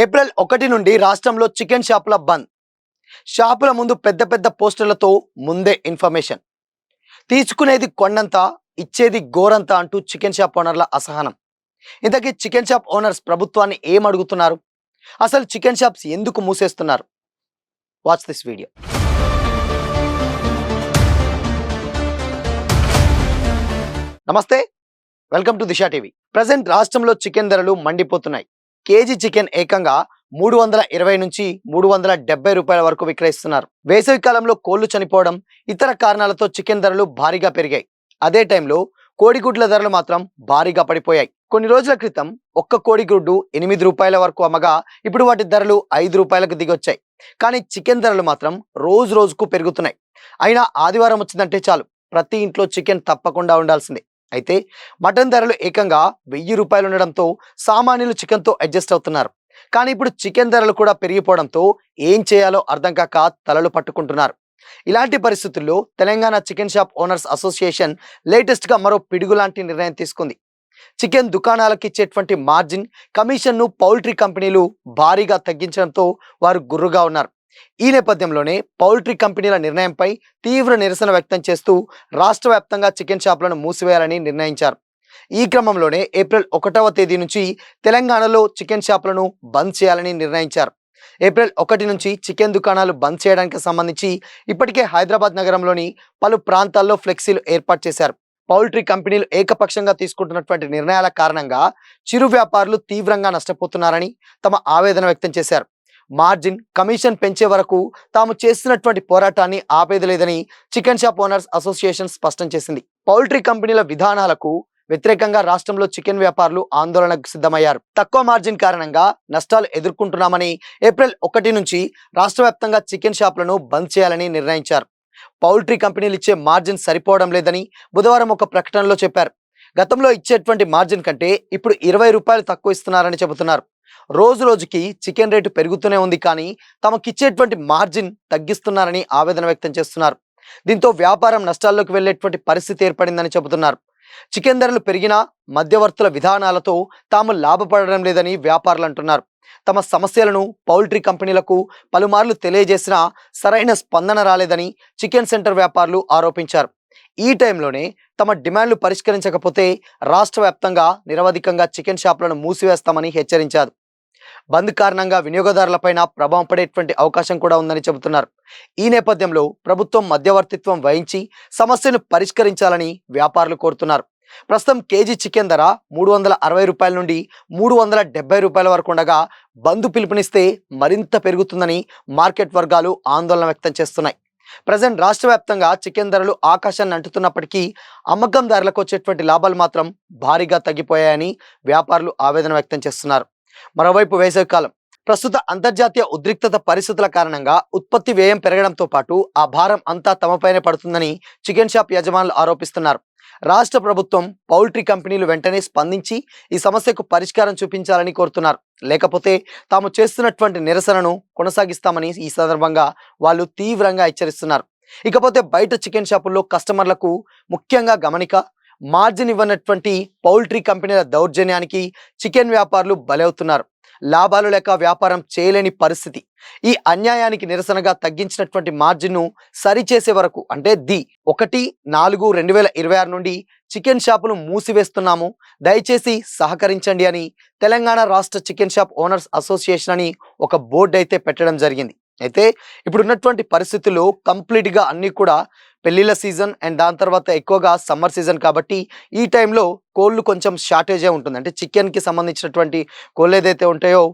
April 1 నుండి రాష్ట్రంలో chicken షాపుల బంద్. షాపుల ముందు పెద్ద పెద్ద పోస్టర్లతో ముందే ఇన్ఫర్మేషన్. తీసుకునేది కొండంత, ఇచ్చేది గోరంత అంటూ చికెన్ షాప్ ఓనర్ల అసహనం. ఇంతకీ చికెన్ షాప్ ఓనర్స్ ప్రభుత్వాన్ని ఏం అడుగుతున్నారు? అసలు చికెన్ షాప్స్ ఎందుకు మూసేస్తున్నారు? Watch this video. నమస్తే, welcome to Disha TV. Present రాష్ట్రంలో చికెన్ ధరలు మండిపోతున్నాయి. కేజీ చికెన్ ఏకంగా 320 నుంచి 370 రూపాయల వరకు విక్రయిస్తున్నారు. వేసవి కాలంలో కోళ్లు చనిపోవడం, ఇతర కారణాలతో చికెన్ ధరలు భారీగా పెరిగాయి. అదే టైంలో కోడిగుడ్ల ధరలు మాత్రం భారీగా పడిపోయాయి. కొన్ని రోజుల క్రితం ఒక్క కోడిగుడ్డు 8 రూపాయల వరకు అమ్మగా ఇప్పుడు వాటి ధరలు 5 రూపాయలకు దిగొచ్చాయి. కానీ చికెన్ ధరలు మాత్రం రోజు రోజుకు పెరుగుతున్నాయి. అయినా ఆదివారం వచ్చిందంటే చాలు, ప్రతి ఇంట్లో చికెన్ తప్పకుండా ఉండాల్సిందే. అయితే మటన్ ధరలు ఏకంగా 1000 రూపాయలు ఉండడంతో సామాన్యులు చికెన్తో అడ్జస్ట్ అవుతున్నారు. కానీ ఇప్పుడు చికెన్ ధరలు కూడా పెరిగిపోవడంతో ఏం చేయాలో అర్థం కాక తలలు పట్టుకుంటున్నారు. ఇలాంటి పరిస్థితుల్లో Telangana chicken shop owners association latest గా మరో పిడుగు లాంటి నిర్ణయం తీసుకుంది. చికెన్ దుకాణాలకు ఇచ్చేటువంటి మార్జిన్, కమిషన్ను పౌల్ట్రీ కంపెనీలు భారీగా తగ్గించడంతో వారు గుర్రుగా ఉన్నారు. ఈ నేపథ్యంలోనే పౌల్ట్రీ కంపెనీల నిర్ణయంపై తీవ్ర నిరసన వ్యక్తం చేస్తూ రాష్ట్ర వ్యాప్తంగా చికెన్ షాపులను మూసివేయాలని నిర్ణయించారు. ఈ క్రమంలోనే ఏప్రిల్ 1వ తేదీ నుంచి తెలంగాణలో చికెన్ షాపులను బంద్ చేయాలని నిర్ణయించారు. ఏప్రిల్ 1 నుంచి చికెన్ దుకాణాలు బంద్ చేయడానికి సంబంధించి ఇప్పటికే హైదరాబాద్ నగరంలోని పలు ప్రాంతాల్లో ఫ్లెక్సీలు ఏర్పాటు చేశారు. పౌల్ట్రీ కంపెనీలు ఏకపక్షంగా తీసుకుంటున్నటువంటి నిర్ణయాల కారణంగా చిరు వ్యాపారులు తీవ్రంగా నష్టపోతున్నారని తమ ఆవేదన వ్యక్తం చేశారు. మార్జిన్, కమిషన్ పెంచే వరకు తాము చేస్తున్నటువంటి పోరాటాన్ని ఆపేది లేదని చికెన్ షాప్ ఓనర్స్ అసోసియేషన్ స్పష్టం చేసింది. పౌల్ట్రీ కంపెనీల విధానాలకు వ్యతిరేకంగా రాష్ట్రంలో చికెన్ వ్యాపారులు ఆందోళనకు సిద్ధమయ్యారు. తక్కువ మార్జిన్ కారణంగా నష్టాలు ఎదుర్కొంటున్నామని ఏప్రిల్ 1 నుంచి రాష్ట్ర వ్యాప్తంగా చికెన్ షాపులను బంద్ చేయాలని నిర్ణయించారు. పౌల్ట్రీ కంపెనీలు ఇచ్చే మార్జిన్ సరిపోవడం లేదని బుధవారం ఒక ప్రకటనలో చెప్పారు. గతంలో ఇచ్చేటువంటి మార్జిన్ కంటే ఇప్పుడు 20 రూపాయలు తక్కువ ఇస్తున్నారని చెబుతున్నారు. రోజు రోజుకి చికెన్ రేటు పెరుగుతూనే ఉంది, కానీ తమకిచ్చేటువంటి మార్జిన్ తగ్గిస్తున్నారని ఆవేదన వ్యక్తం చేస్తున్నారు. దీంతో వ్యాపారం నష్టాల్లోకి వెళ్లేటువంటి పరిస్థితి ఏర్పడిందని చెబుతున్నారు. చికెన్ ధరలు పెరిగినా మధ్యవర్తుల విధానాలతో తాము లాభపడడం లేదని వ్యాపారులు అంటున్నారు. తమ సమస్యలను పౌల్ట్రీ కంపెనీలకు పలుమార్లు తెలియజేసినా సరైన స్పందన రాలేదని చికెన్ సెంటర్ వ్యాపారులు ఆరోపించారు. ఈ టైంలోనే తమ డిమాండ్లు పరిష్కరించకపోతే రాష్ట్ర వ్యాప్తంగా నిరవధికంగా చికెన్ షాపులను మూసివేస్తామని హెచ్చరించారు. బంద్ కారణంగా వినియోగదారులపైన ప్రభావం పడేటువంటి అవకాశం కూడా ఉందని చెబుతున్నారు. ఈ నేపథ్యంలో ప్రభుత్వం మధ్యవర్తిత్వం వహించి సమస్యను పరిష్కరించాలని వ్యాపారులు కోరుతున్నారు. ప్రస్తుతం కేజీ చికెన్ ధర 360 రూపాయల నుండి 370 రూపాయల వరకు ఉండగా బంద్ పిలుపునిస్తే మరింత పెరుగుతుందని మార్కెట్ వర్గాలు ఆందోళన వ్యక్తం చేస్తున్నాయి. ప్రజెంట్ రాష్ట్ర వ్యాప్తంగా చికెన్ ధరలు ఆకాశాన్ని అంటుతున్నప్పటికీ అమ్మకందారులకు వచ్చేటువంటి లాభాలు మాత్రం భారీగా తగ్గిపోయాయని వ్యాపారులు ఆవేదన వ్యక్తం చేస్తున్నారు. మరోవైపు వేసవికాలం, ప్రస్తుత అంతర్జాతీయ ఉద్రిక్తత పరిస్థితుల కారణంగా ఉత్పత్తి వ్యయం పెరగడంతో పాటు ఆ భారం అంతా తమపైనే పడుతుందని చికెన్ షాప్ యజమానులు ఆరోపిస్తున్నారు. రాష్ట్ర ప్రభుత్వం, పౌల్ట్రీ కంపెనీలు వెంటనే స్పందించి ఈ సమస్యకు పరిష్కారం చూపించాలని కోరుతున్నారు. లేకపోతే తాము చేస్తున్నటువంటి నిరసనను కొనసాగిస్తామని ఈ సందర్భంగా వాళ్ళు తీవ్రంగా హెచ్చరిస్తున్నారు. ఇకపోతే బయట చికెన్ షాపుల్లో కస్టమర్లకు ముఖ్యంగా గమనిక, మార్జిన్ ఇవ్వనటువంటి పౌల్ట్రీ కంపెనీల దౌర్జన్యానికి చికెన్ వ్యాపారులు బలవుతున్నారు. లాభాలు లేక వ్యాపారం చేయలేని పరిస్థితి. ఈ అన్యాయానికి నిరసనగా తగ్గించినటువంటి మార్జిన్ను సరిచేసే వరకు, అంటే 1/4/2026 నుండి చికెన్ షాపులు మూసివేస్తున్నాము, దయచేసి సహకరించండి అని తెలంగాణ రాష్ట్ర చికెన్ షాప్ ఓనర్స్ అసోసియేషన్ అని ఒక బోర్డు అయితే పెట్టడం జరిగింది. అయితే ఇప్పుడు ఉన్నటువంటి పరిస్థితుల్లో కంప్లీట్గా అన్నీ కూడా పెళ్లిళ్ళ సీజన్ అండ్ దాని తర్వాత ఎక్కువగా సమ్మర్ సీజన్ కాబట్టి ఈ టైంలో కోళ్ళు కొంచెం షార్టేజే ఉంటుంది. అంటే చికెన్కి సంబంధించినటువంటి కోళ్ళు ఏదైతే ఉంటాయో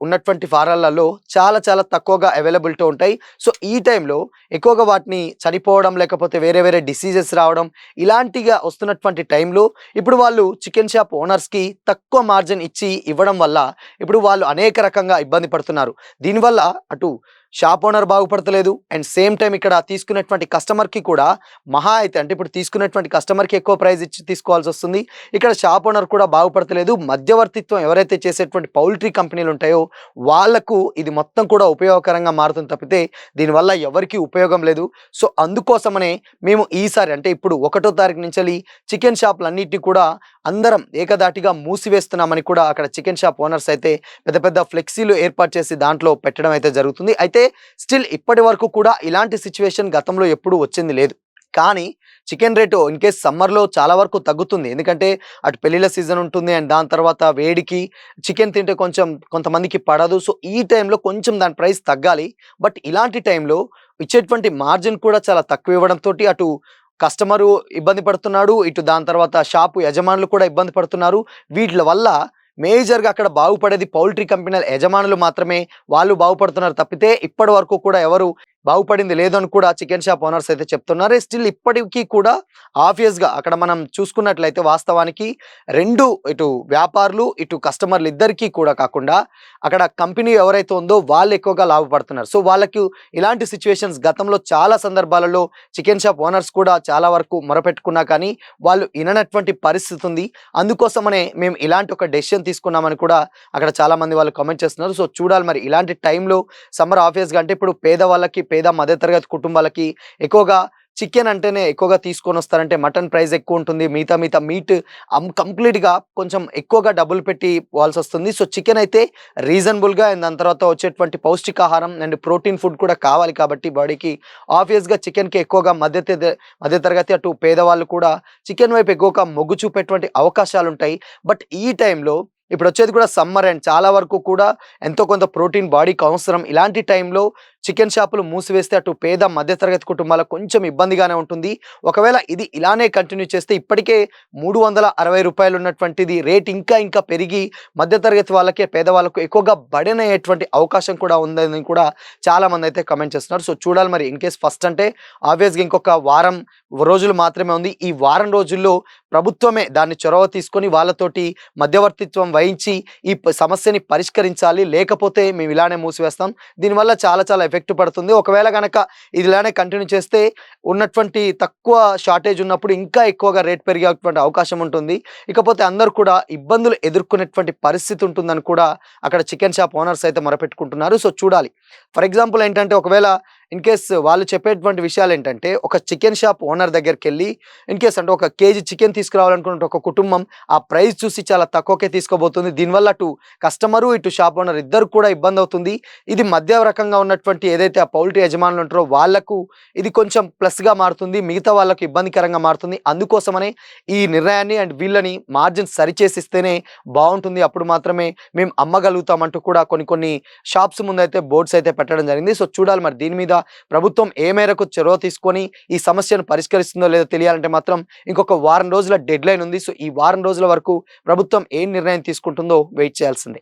ఉన్నటువంటి ఫారాలలో చాలా చాలా తక్కువగా అవైలబిలిటీ ఉంటాయి. సో ఈ టైంలో ఎక్కువగా వాటిని చనిపోవడం, లేకపోతే వేరే వేరే డిసీజెస్ రావడం, ఇలాంటిగా వస్తున్నటువంటి టైంలో ఇప్పుడు వాళ్ళు చికెన్ షాప్ ఓనర్స్కి తక్కువ మార్జిన్ ఇచ్చి ఇవ్వడం వల్ల ఇప్పుడు వాళ్ళు అనేక రకంగా ఇబ్బంది పడుతున్నారు. దీనివల్ల అటు షాప్ ఓనర్ బాగుపడతలేదు అండ్ సేమ్ టైం ఇక్కడ తీసుకున్నటువంటి కస్టమర్కి కూడా మహా అయితే అంటే ఇప్పుడు తీసుకున్నటువంటి కస్టమర్కి ఎక్కువ ప్రైస్ ఇచ్చి తీసుకోవాల్సి వస్తుంది. ఇక్కడ షాప్ ఓనర్ కూడా బాగుపడతలేదు. మధ్యవర్తిత్వం ఎవరైతే చేసేటువంటి పౌల్ట్రీ కంపెనీలు ఉంటాయో వాళ్లకు ఇది మొత్తం కూడా ఉపయోగకరంగా మారుతుంది తప్పితే దీనివల్ల ఎవరికి ఉపయోగం లేదు. సో అందుకోసమనే మేము ఈసారి అంటే ఇప్పుడు 1వ తారీఖు నుంచి చికెన్ షాపులన్నిటిని కూడా అందరం ఏకదాటిగా మూసివేస్తున్నామని కూడా అక్కడ చికెన్ షాప్ ఓనర్స్ అయితే పెద్ద పెద్ద ఫ్లెక్సీలు ఏర్పాటు చేసి దాంట్లో పెట్టడం అయితే జరుగుతుంది. అయితే స్టిల్ ఇప్పటి వరకు కూడా ఇలాంటి సిచ్యువేషన్ గతంలో ఎప్పుడూ వచ్చింది లేదు. కానీ చికెన్ రేటు ఇన్ కేస్ సమ్మర్లో చాలా వరకు తగ్గుతుంది. ఎందుకంటే అటు పెళ్లిళ్ళ సీజన్ ఉంటుంది అండ్ దాని తర్వాత వేడికి చికెన్ తింటే కొంచెం కొంతమందికి పడదు. సో ఈ టైంలో కొంచెం దాని ప్రైస్ తగ్గాలి. బట్ ఇలాంటి టైంలో ఇచ్చేటువంటి మార్జిన్ కూడా చాలా తక్కువ ఇవ్వడంతో అటు కస్టమరు ఇబ్బంది పడుతున్నాడు, ఇటు దాని తర్వాత షాపు యజమానులు కూడా ఇబ్బంది పడుతున్నారు. వీటి వల్ల మేజర్గా అక్కడ బాగుపడేది పౌల్ట్రీ కంపెనీల యజమానులు మాత్రమే. వాళ్ళు బాగుపడుతున్నారు తప్పితే ఇప్పటి వరకు కూడా ఎవరు బాగుపడింది లేదని కూడా చికెన్ షాప్ ఓనర్స్ అయితే చెప్తున్నారు. స్టిల్ ఇప్పటికీ కూడా ఆబ్వియస్గా అక్కడ మనం చూసుకున్నట్లయితే వాస్తవానికి రెండు ఇటు వ్యాపారులు ఇటు కస్టమర్లు ఇద్దరికీ కూడా కాకుండా అక్కడ కంపెనీ ఎవరైతే ఉందో వాళ్ళు ఎక్కువగా లాభపడుతున్నారు. సో వాళ్ళకి ఇలాంటి సిచ్యువేషన్స్ గతంలో చాలా సందర్భాలలో చికెన్ షాప్ ఓనర్స్ కూడా చాలా వరకు మొరపెట్టుకున్నా కానీ వాళ్ళు విననటువంటి పరిస్థితి ఉంది. అందుకోసమనే మేము ఇలాంటి ఒక డెసిషన్ తీసుకున్నామని కూడా అక్కడ చాలా మంది వాళ్ళు కామెంట్ చేస్తున్నారు. సో చూడాలి మరి ఇలాంటి టైంలో సమ్మర్ ఆబ్వియస్గా అంటే ఇప్పుడు పేదవాళ్ళకి పేద మధ్యతరగతి కుటుంబాలకి ఎక్కువగా చికెన్ అంటేనే ఎక్కువగా తీసుకొని వస్తారంటే మటన్ ప్రైస్ ఎక్కువ ఉంటుంది, మిగతా మీట్ కంప్లీట్గా కొంచెం ఎక్కువగా డబ్బులు పెట్టి పోవాల్సి వస్తుంది. సో చికెన్ అయితే రీజనబుల్గా అండ్ దాని తర్వాత వచ్చేటువంటి పౌష్టికాహారం అండ్ ప్రోటీన్ ఫుడ్ కూడా కావాలి కాబట్టి బాడీకి ఆబ్వియస్గా చికెన్కి ఎక్కువగా మధ్యతరగతి అటు పేదవాళ్ళు కూడా చికెన్ వైపు ఎక్కువగా మొగ్గు చూపేటువంటి అవకాశాలు ఉంటాయి. బట్ ఈ టైంలో ఇప్పుడు వచ్చేది కూడా సమ్మర్ అండ్ చాలా వరకు కూడా ఎంతో కొంత ప్రోటీన్ బాడీకి అవసరం. ఇలాంటి టైంలో చికెన్ షాపులు మూసివేస్తే అటు పేద మధ్యతరగతి కుటుంబాలకు కొంచెం ఇబ్బందిగానే ఉంటుంది. ఒకవేళ ఇది ఇలానే కంటిన్యూ చేస్తే ఇప్పటికే 360 రూపాయలు ఉన్నటువంటిది రేట్ ఇంకా పెరిగి మధ్యతరగతి వాళ్ళకే పేదవాళ్ళకు ఎక్కువగా బర్డెన్ అయ్యేటువంటి అవకాశం కూడా ఉందని కూడా చాలా మంది అయితే కమెంట్ చేస్తున్నారు. సో చూడాలి మరి ఇన్ కేస్ ఫస్ట్ అంటే ఆబ్వియస్గా ఇంకొక వారం రోజులు మాత్రమే ఉంది. ఈ వారం రోజుల్లో ప్రభుత్వమే దాన్ని చొరవ తీసుకొని వాళ్ళతోటి మధ్యవర్తిత్వం వహించి ఈ సమస్యని పరిష్కరించాలి. లేకపోతే మేము ఇలానే మూసివేస్తాం. దీనివల్ల చాలా ఎఫెక్ట్ పడుతుంది. ఒకవేళ కనుక ఇది ఇలానే కంటిన్యూ చేస్తే ఉన్నటువంటి తక్కువ షార్టేజ్ ఉన్నప్పుడు ఇంకా ఎక్కువగా రేట్ పెరిగేటువంటి అవకాశం ఉంటుంది. ఇకపోతే అందరూ కూడా ఇబ్బందులు ఎదుర్కొనేటువంటి పరిస్థితి ఉంటుందని కూడా అక్కడ చికెన్ షాప్ ఓనర్స్ అయితే మొరపెట్టుకుంటున్నారు. సో చూడాలి. ఫర్ ఎగ్జాంపుల్ ఏంటంటే ఒకవేళ ఇన్ కేస్ వాళ్ళు చెప్పేటువంటి విషయాలు ఏంటంటే ఒక చికెన్ షాప్ ఓనర్ దగ్గరికి వెళ్ళి ఇన్ కేస్ అంటే 1 కేజీ చికెన్ తీసుకురావాలనుకుంటే ఒక కుటుంబం ఆ ప్రైస్ చూసి చాలా తక్కువకే తీసుకోబోతుంది. దీనివల్ల అటు కస్టమరు ఇటు షాప్ ఓనర్ ఇద్దరు కూడా ఇబ్బంది అవుతుంది. ఇది మధ్య రకంగా ఉన్నటువంటి ఏదైతే ఆ పౌల్ట్రీ యజమానులు ఉంటారో వాళ్లకు ఇది కొంచెం ప్లస్గా మారుతుంది, మిగతా వాళ్ళకు ఇబ్బందికరంగా మారుతుంది. అందుకోసమనే ఈ నిర్ణయాన్ని అండ్ వీళ్ళని మార్జిన్ సరిచేసిస్తేనే బాగుంటుంది. అప్పుడు మాత్రమే మేము అమ్మగలుగుతామంటూ కూడా కొన్ని షాప్స్ ముందైతే బోర్డ్స్ అయితే పెట్టడం జరిగింది. సో చూడాలి మరి దీని మీద ప్రభుత్వం ఏ మేరకు చొరవ తీసుకొని ఈ సమస్యను పరిష్కరిస్తుందో లేదో తెలియాలంటే మాత్రం ఇంకొక వారం రోజుల డెడ్ లైన్ ఉంది. సో ఈ వారం రోజుల వరకు ప్రభుత్వం ఏ నిర్ణయం తీసుకుంటుందో వెయిట్ చేయాల్సిందే.